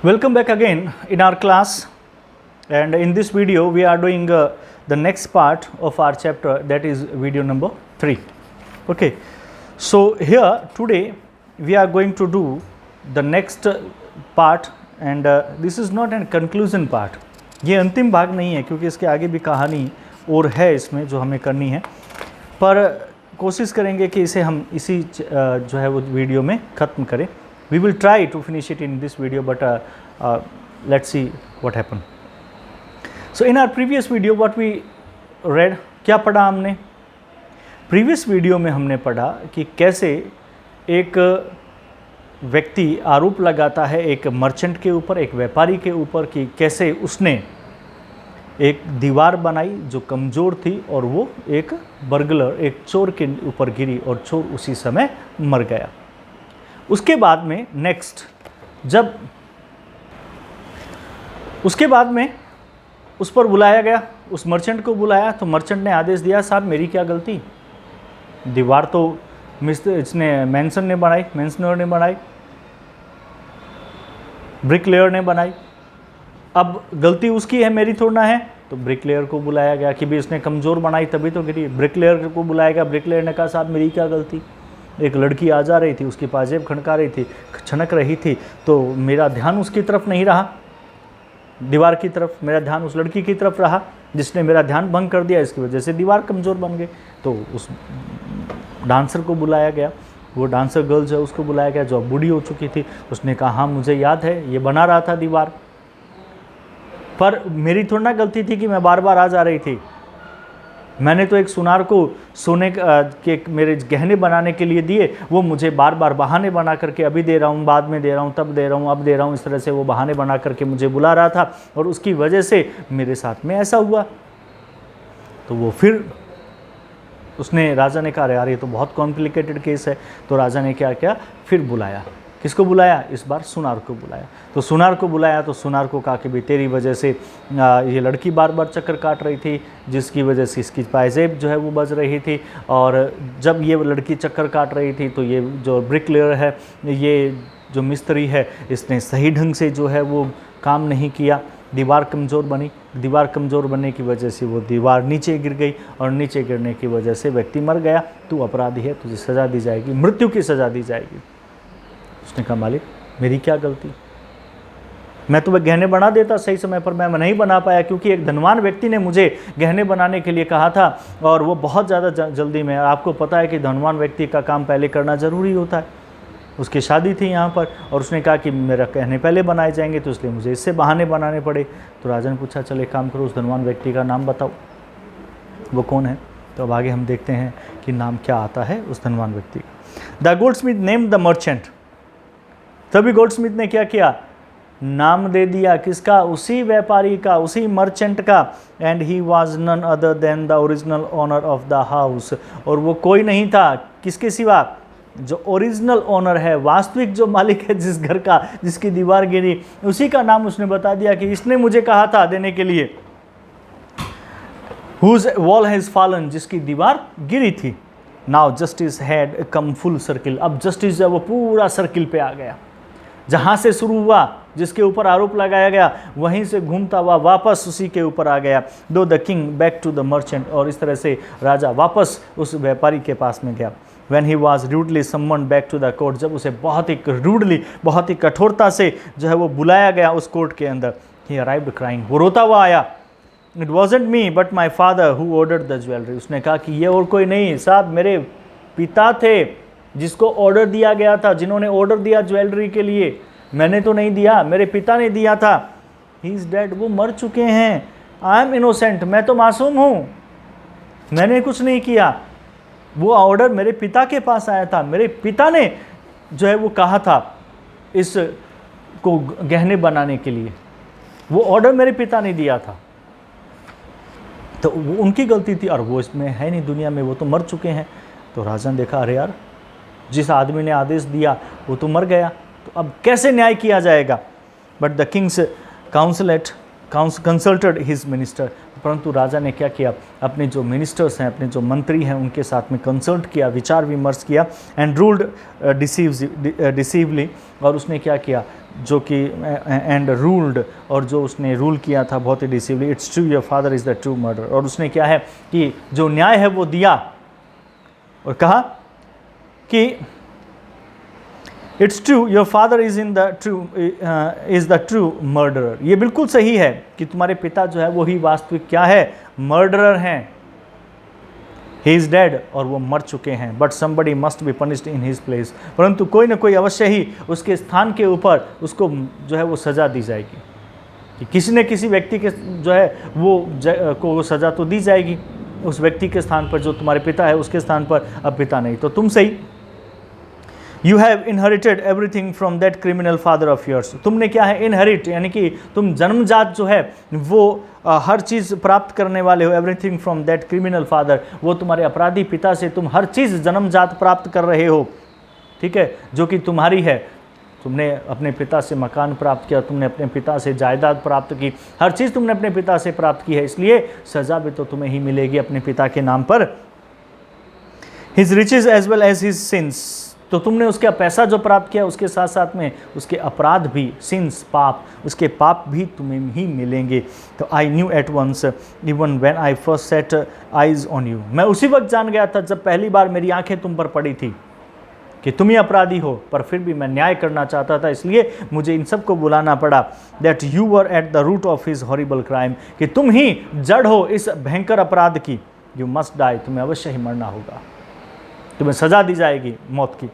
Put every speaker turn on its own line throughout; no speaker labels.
Welcome back again in our class, and in this video we are doing the next part of our chapter, that is video number 3. Okay, so here today we are going to do the next part, and this is not a conclusion part. ये अंतिम भाग नहीं है क्योंकि इसके आगे भी कहानी और है इसमें जो हमें करनी है, पर कोशिश करेंगे कि इसे हम इसी जो है वो वीडियो में ख़त्म करें. We will try to finish it in this video, but let's see what happened. So in our previous video what we read, क्या पढ़ा हमने? Previous video में हमने पढ़ा कि कैसे एक व्यक्ति आरोप लगाता है एक मर्चेंट के ऊपर, एक व्यापारी के ऊपर, कि कैसे उसने एक दीवार बनाई जो कमज़ोर थी और वो एक बर्गलर, एक चोर के ऊपर गिरी और चोर उसी समय मर गया. उसके बाद में उसके बाद में उस पर बुलाया गया, उस मर्चेंट को बुलाया, तो मर्चेंट ने आदेश दिया, साहब मेरी क्या गलती, दीवार तो मैंसन ने बनाई, ब्रिकलेयर ने बनाई, अब गलती उसकी है, मेरी थोड़ा है. तो ब्रिकलेयर को बुलाया गया कि भी इसने कमज़ोर बनाई तभी तो गिरी. ब्रिकलेयर को बुलाया गया, ब्रिकलेयर ने कहा, साहब मेरी क्या गलती, एक लड़की आ जा रही थी, उसकी पाजेब खनका रही थी, छनक रही थी, तो मेरा ध्यान उसकी तरफ नहीं रहा, दीवार की तरफ, मेरा ध्यान उस लड़की की तरफ रहा जिसने मेरा ध्यान भंग कर दिया, इसकी वजह से दीवार कमज़ोर बन गई. तो उस डांसर को बुलाया गया, वो डांसर गर्ल जो है उसको बुलाया गया, जो अब बूढ़ी हो चुकी थी. उसने कहा, हाँ मुझे याद है, ये बना रहा था दीवार, पर मेरी थोड़ी ना गलती थी कि मैं बार बार आ जा रही थी. मैंने तो एक सुनार को सोने के मेरे गहने बनाने के लिए दिए, वो मुझे बार बार बहाने बना करके अभी दे रहा हूँ, बाद में दे रहा हूँ, तब दे रहा हूँ, अब दे रहा हूँ, इस तरह से वो बहाने बना करके मुझे बुला रहा था और उसकी वजह से मेरे साथ में ऐसा हुआ. तो वो फिर उसने, राजा ने कहा, यार ये तो बहुत कॉम्प्लिकेटेड केस है. तो राजा ने क्या किया, फिर बुलाया. किसको बुलाया? इस बार सुनार को बुलाया. तो सुनार को बुलाया तो सुनार को कहा कि भाई तेरी वजह से ये लड़की बार बार चक्कर काट रही थी, जिसकी वजह से इसकी पायजेब जो है वो बज रही थी, और जब ये लड़की चक्कर काट रही थी तो ये जो ब्रिकलेयर है, ये जो मिस्त्री है, इसने सही ढंग से जो है वो काम नहीं किया, दीवार कमज़ोर बनी, दीवार कमज़ोर बनने की वजह से वो दीवार नीचे गिर गई और नीचे गिरने की वजह से व्यक्ति मर गया. तू अपराधी है, तुझे सज़ा दी जाएगी, मृत्यु की सज़ा दी जाएगी. उसने कहा, मालिक मेरी क्या गलती, मैं तो वह गहने बना देता सही समय पर, मैं नहीं बना पाया क्योंकि एक धनवान व्यक्ति ने मुझे गहने बनाने के लिए कहा था और वो बहुत ज़्यादा जल्दी में. आपको पता है कि धनवान व्यक्ति का काम पहले करना ज़रूरी होता है. उसकी शादी थी यहाँ पर और उसने कहा कि मेरा गहने पहले बनाए जाएंगे, तो इसलिए मुझे इससे बहाने बनाने पड़े. तो राजा ने पूछा, चलो एक काम करो, उस धनवान व्यक्ति का नाम बताओ, वो कौन है. तो अब आगे हम देखते हैं कि नाम क्या आता है उस धनवान व्यक्ति का. The Goldsmith named the merchant. तभी गोल्डस्मिथ ने क्या किया, नाम दे दिया किसका, उसी व्यापारी का, उसी मर्चेंट का. And he was none other than the original owner of the house. और वो कोई नहीं था, किसके सिवा, जो ओरिजिनल ओनर है, वास्तविक जो मालिक है जिस घर का, जिसकी दीवार गिरी, उसी का नाम उसने बता दिया कि इसने मुझे कहा था देने के लिए. हुज वॉल हैज फॉलन, जिसकी दीवार गिरी थी. Now justice had come full circle. अब जस्टिस जो है वो पूरा सर्किल पे आ गया, जहाँ से शुरू हुआ, जिसके ऊपर आरोप लगाया गया, वहीं से घूमता हुआ वापस उसी के ऊपर आ गया. दो the king back to the merchant. और इस तरह से राजा वापस उस व्यापारी के पास में गया. When he was rudely summoned back to the court, जब उसे बहुत ही रूडली, बहुत ही कठोरता से जो है वो बुलाया गया उस कोर्ट के अंदर, he arrived crying. वो रोता हुआ आया. It wasn't me but my father who ordered the jewelry. उसने कहा कि ये और कोई नहीं, साहब मेरे पिता थे जिसको ऑर्डर दिया गया था, जिन्होंने ऑर्डर दिया ज्वेलरी के लिए, मैंने तो नहीं दिया, मेरे पिता ने दिया था. ही इज़ डेड, वो मर चुके हैं. आई एम इनोसेंट, मैं तो मासूम हूँ, मैंने कुछ नहीं किया. वो ऑर्डर मेरे पिता के पास आया था, मेरे पिता ने जो है वो कहा था इस को गहने बनाने के लिए, वो ऑर्डर मेरे पिता ने दिया था, तो वो उनकी गलती थी और वो इसमें है नहीं दुनिया में, वो तो मर चुके हैं. तो राजा ने देखा, अरे यार जिस आदमी ने आदेश दिया वो तो मर गया, तो अब कैसे न्याय किया जाएगा. But the Kings consulted his minister. परंतु राजा ने क्या किया, अपने जो मिनिस्टर्स हैं, अपने जो मंत्री हैं, उनके साथ में कंसल्ट किया, विचार विमर्श किया, एंड रूल्ड डिसीवली, और उसने क्या किया, जो कि एंड रूल्ड, और जो उसने रूल किया था बहुत ही decisively, it's true your father is the true murder, और उसने क्या है कि जो न्याय है वो दिया और कहा कि it's true your father is the true murderer, ये बिल्कुल सही है कि तुम्हारे पिता जो है वो ही वास्तविक क्या है, मर्डरर हैं, ही इज डेड, और वो मर चुके हैं, but somebody must be punished in his place, परंतु कोई ना कोई अवश्य ही उसके स्थान के ऊपर उसको जो है वो सज़ा दी जाएगी, कि किसी न किसी व्यक्ति के जो है को सज़ा तो दी जाएगी उस व्यक्ति के स्थान पर, जो तुम्हारे पिता है उसके स्थान पर अब पिता नहीं तो तुम सही। You have inherited everything from that criminal father of yours, तुमने क्या है इनहेरिट, यानी कि तुम जन्मजात जो है वो हर चीज़ प्राप्त करने वाले हो, everything from that criminal father, वो तुम्हारे अपराधी पिता से तुम हर चीज़ जन्मजात प्राप्त कर रहे हो, ठीक है, जो कि तुम्हारी है। तुमने अपने पिता से मकान प्राप्त किया, तुमने अपने पिता से जायदाद प्राप्त की, हर चीज़ तुमने अपने पिता से प्राप्त की है, इसलिए सज़ा भी तो तुम्हें ही मिलेगी अपने पिता के नाम पर। His riches as well as his sins, तो तुमने उसका पैसा जो प्राप्त किया उसके साथ साथ में उसके अपराध भी, सिंस पाप, उसके पाप भी तुम्हें ही मिलेंगे। तो I knew at once even when I first set eyes on you, मैं उसी वक्त जान गया था जब पहली बार मेरी आंखें तुम पर पड़ी थी कि तुम ही अपराधी हो, पर फिर भी मैं न्याय करना चाहता था, इसलिए मुझे इन सबको बुलाना पड़ा। That you were at the root of his horrible crime, कि तुम ही जड़ हो इस भयंकर अपराध की। यू मस्ट डाई, तुम्हें अवश्य ही मरना होगा, तुम्हें सजा दी जाएगी मौत की।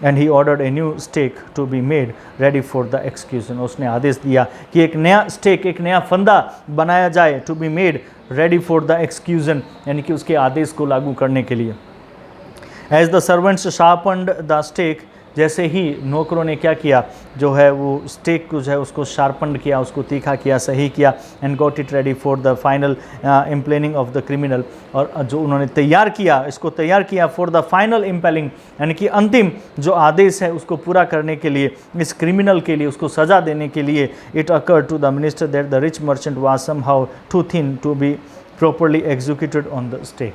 And he ordered a new stake to be made ready for the execution, उसने आदेश दिया कि एक नया स्टेक, एक नया फंदा बनाया जाए, to be made ready for the execution, यानी कि उसके आदेश को लागू करने के लिए। As the servants sharpened the stake, जैसे ही नौकरों ने क्या किया, जो है वो स्टेक को जो है उसको शार्पन्ड किया, उसको तीखा किया, सही किया, and got it ready for the final impaling of the criminal, और जो उन्होंने तैयार किया, इसको तैयार किया फॉर द फाइनल इम्पेलिंग, यानी कि अंतिम जो आदेश है उसको पूरा करने के लिए, इस क्रिमिनल के लिए, उसको सज़ा देने के लिए। It occur to the minister that the rich merchant was somehow too thin to be properly executed on the stake,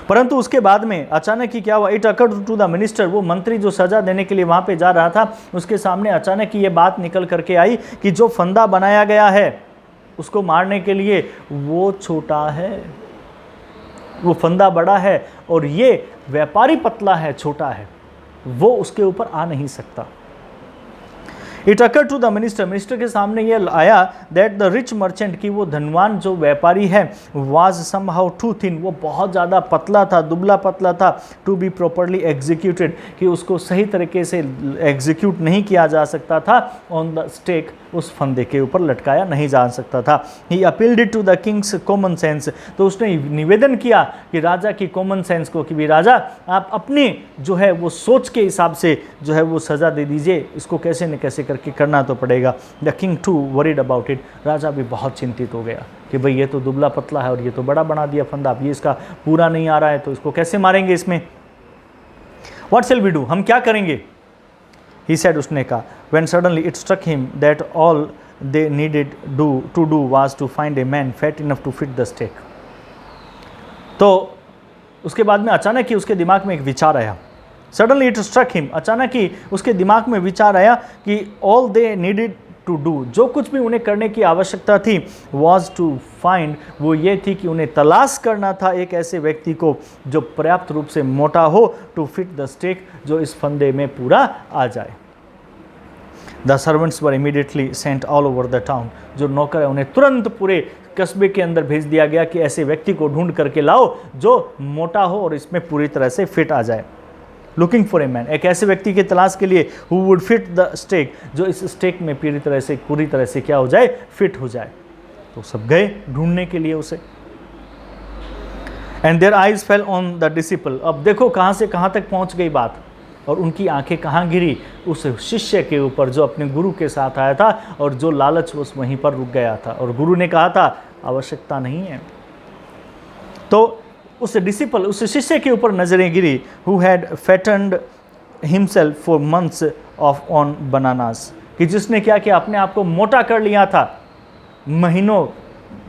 परंतु उसके बाद में अचानक ही क्या हुआ, it occurred to the minister, वो मंत्री जो सजा देने के लिए वहां पे जा रहा था, उसके सामने अचानक ही ये बात निकल करके आई कि जो फंदा बनाया गया है उसको मारने के लिए वो छोटा है, वो फंदा बड़ा है, और ये व्यापारी पतला है, छोटा है, वो उसके ऊपर आ नहीं सकता। It occur to the minister, minister के सामने ये आया दैट द रिच मर्चेंट, की वो धनवान जो व्यापारी है, वाज समहाउ टू थिन, वो बहुत ज़्यादा पतला था, दुबला पतला था, टू बी प्रॉपरली एग्जीक्यूटेड, कि उसको सही तरीके से एग्जीक्यूट नहीं किया जा सकता था, ऑन द स्टेक, उस फंदे के ऊपर लटकाया नहीं जा सकता था। He appealed it to the king's common sense, तो उसने निवेदन किया कि राजा की कॉमन सेंस को, कि भी राजा आप अपनी जो है वो सोच के हिसाब से जो है वो सज़ा दे दीजिए, इसको कैसे न कैसे करके करना तो पड़ेगा। The king too worried about it, राजा भी बहुत चिंतित हो गया कि भाई ये तो दुबला पतला है और ये तो बड़ा बना दिया फंदा, अब ये इसका पूरा नहीं आ रहा है तो इसको कैसे मारेंगे इसमें, व्हाट शैल वी डू, हम क्या करेंगे। ही सेड, उसने कहा, when suddenly it struck him that all they needed to do was to find a man fat enough to fit the stake. तो उसके बाद में अचानक ही उसके दिमाग में एक विचार आया, सडनली इट स्ट्रक हिम, अचानक ही उसके दिमाग में विचार आया कि all they needed to do, जो कुछ भी उन्हें करने की आवश्यकता थी, वॉज टू फाइंड, वो ये थी कि उन्हें तलाश करना था एक ऐसे व्यक्ति को जो पर्याप्त रूप से मोटा हो, टू फिट द स्टेक, जो इस फंदे में पूरा आ जाए। The servants were immediately sent all over the town, जो नौकर है उन्हें तुरंत पूरे कस्बे के अंदर भेज दिया गया कि ऐसे व्यक्ति को ढूंढ करके लाओ जो मोटा हो और इसमें पूरी तरह से फिट आ जाए। लुकिंग फॉर ए मैन, एक ऐसे व्यक्ति की तलाश के लिए, who would fit the stake, जो इस स्टेक में पूरी तरह से क्या हो जाए, फिट हो जाए। तो सब गए ढूंढने के लिए उसे। And their eyes fell on the disciple, अब देखो कहाँ से कहाँ तक पहुँच गई बात, और उनकी आंखें कहाँ गिरी, उस शिष्य के ऊपर जो अपने गुरु के साथ आया था और जो लालच उस वहीं पर रुक गया था, और गुरु ने कहा था आवश्यकता नहीं है। तो उस डिसिपल, उस शिष्य के ऊपर नजरें गिरी, who had fattened himself for months of on bananas, कि जिसने क्या किया, अपने आप को मोटा कर लिया था महीनों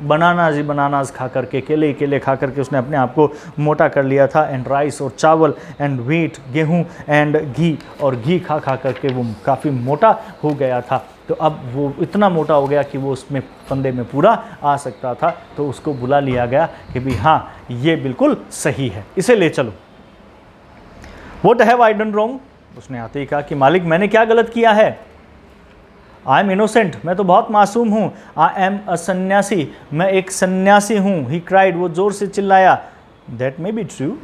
बनानाज ही बनानाज खा करके, केले ही केले खा करके उसने अपने आप को मोटा कर लिया था। एंड राइस और चावल एंड व्हीट, गेहूं एंड घी, और घी खा खा करके वो काफ़ी मोटा हो गया था। तो अब वो इतना मोटा हो गया कि वो उसमें फंदे में पूरा आ सकता था। तो उसको बुला लिया गया कि भी हाँ ये बिल्कुल सही है, इसे ले चलो। What have I done wrong? उसने आते ही कहा कि मालिक मैंने क्या गलत किया है? आई एम इनोसेंट, मैं तो बहुत मासूम हूँ। आई एम अ सन्यासी, मैं एक सन्यासी हूँ। ही क्राइड, वो जोर से चिल्लाया। दैट मे बी ट्रू,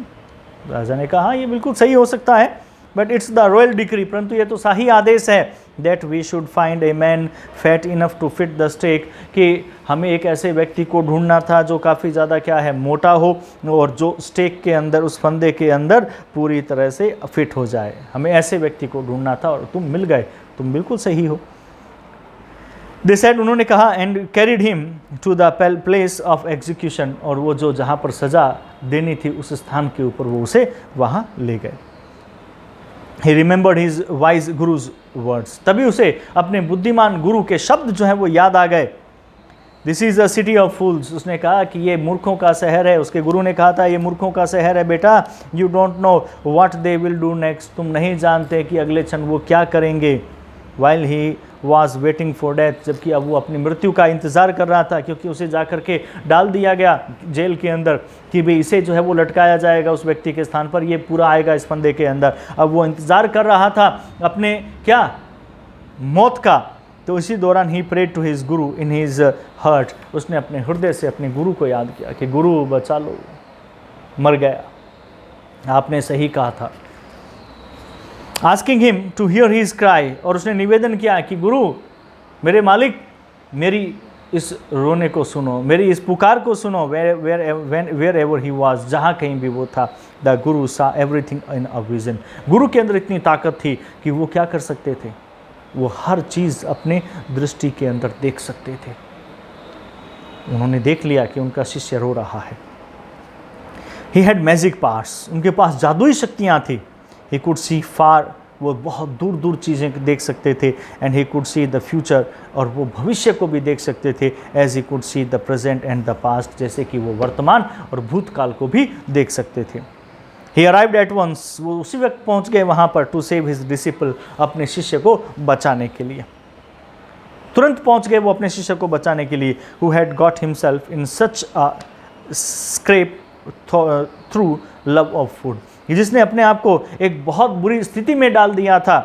राजा ने कहा हाँ ये बिल्कुल सही हो सकता है, but it's the royal decree, परंतु ये तो शाही आदेश है। That we should find a man fat enough to fit the stake, कि हमें एक ऐसे व्यक्ति को ढूंढना था जो काफ़ी ज़्यादा क्या है, मोटा हो, और जो स्टेक के अंदर, उस फंदे के अंदर पूरी तरह से फिट हो जाए। हमें ऐसे व्यक्ति को ढूंढना था और तुम मिल गए, तुम बिल्कुल सही हो। दे सेड, उन्होंने कहा, and carried him to the place of execution, और वो जो जहाँ पर सज़ा देनी थी उस स्थान के ऊपर वो उसे वहाँ ले गए। He remembered his wise guru's words, तभी उसे अपने बुद्धिमान गुरु के शब्द जो है वो याद आ गए। This is a city of fools, उसने कहा कि ये मूर्खों का शहर है। उसके गुरु ने कहा था ये मूर्खों का शहर है बेटा। You don't know what they will do next, तुम नहीं जानते कि अगले क्षण वो क्या करेंगे। While he was waiting for death, जबकि अब वो अपनी मृत्यु का इंतज़ार कर रहा था, क्योंकि उसे जा कर के डाल दिया गया जेल के अंदर कि भाई इसे जो है वो लटकाया जाएगा उस व्यक्ति के स्थान पर, ये पूरा आएगा इस फंदे के अंदर। अब वो इंतज़ार कर रहा था अपने क्या, मौत का। तो इसी दौरान ही prayed to his Guru in his hurt, उसने अपने हृदय से अपने गुरु को याद किया कि गुरु बचा लो, मर गया, आपने सही कहा था। Asking him to hear his cry, और उसने निवेदन किया कि गुरु, मेरे मालिक, मेरी इस रोने को सुनो, मेरी इस पुकार को सुनो। वेयर एवर ही वॉज, जहाँ कहीं भी वो था। द गुरु सा एवरीथिंग इन अ विजन, गुरु के अंदर इतनी ताकत थी कि वो क्या कर सकते थे, वो हर चीज़ अपने दृष्टि के अंदर देख सकते थे। उन्होंने देख लिया कि उनका शिष्य रो रहा है। ही हैड मैजिक पावर्स, उनके पास जादुई शक्तियाँ थी। ही कुड सी फार, वो बहुत दूर दूर चीज़ें देख सकते थे। And he could see the future, और वो भविष्य को भी देख सकते थे। As he could see the present and the past, जैसे कि वो वर्तमान और भूतकाल को भी देख सकते थे। ही अराइव्ड एट वंस, वो उसी वक्त पहुंच गए वहाँ पर। टू सेव हिज डिसिपल, अपने शिष्य को बचाने के लिए तुरंत पहुँच गए वो अपने शिष्य को बचाने के लिए। Who had got himself in such a scrap through love of food, जिसने अपने आप को एक बहुत बुरी स्थिति में डाल दिया था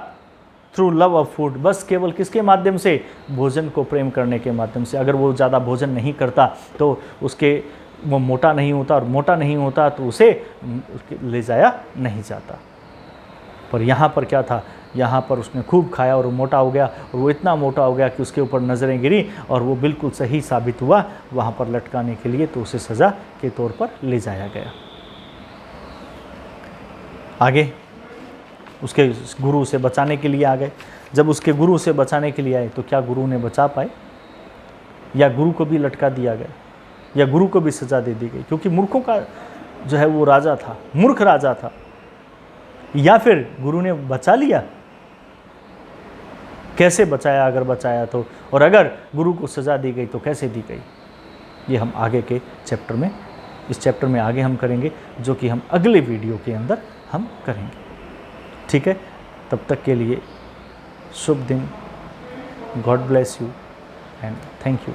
थ्रू लव ऑफ फूड, बस केवल किसके माध्यम से, भोजन को प्रेम करने के माध्यम से। अगर वो ज़्यादा भोजन नहीं करता तो वो मोटा नहीं होता, और मोटा नहीं होता तो उसे ले जाया नहीं जाता। पर यहाँ पर क्या था, यहाँ पर उसने खूब खाया और मोटा हो गया, और वो इतना मोटा हो गया कि उसके ऊपर नज़रें गिरी और वो बिल्कुल सही साबित हुआ वहाँ पर लटकाने के लिए, तो उसे सज़ा के तौर पर ले जाया गया। आगे उसके गुरु से बचाने के लिए आ गए। जब उसके गुरु से बचाने के लिए आए तो क्या गुरु ने बचा पाए, या गुरु को भी लटका दिया गया, या गुरु को भी सज़ा दे दी गई, क्योंकि मूर्खों का जो है वो राजा था, मूर्ख राजा था। या फिर गुरु ने बचा लिया, कैसे बचाया अगर बचाया तो, और अगर गुरु को सज़ा दी गई तो कैसे दी गई, ये हम आगे के चैप्टर में, इस चैप्टर में आगे हम करेंगे, जो कि हम अगले वीडियो के अंदर हम करेंगे। ठीक है, तब तक के लिए शुभ दिन। God bless you and thank you.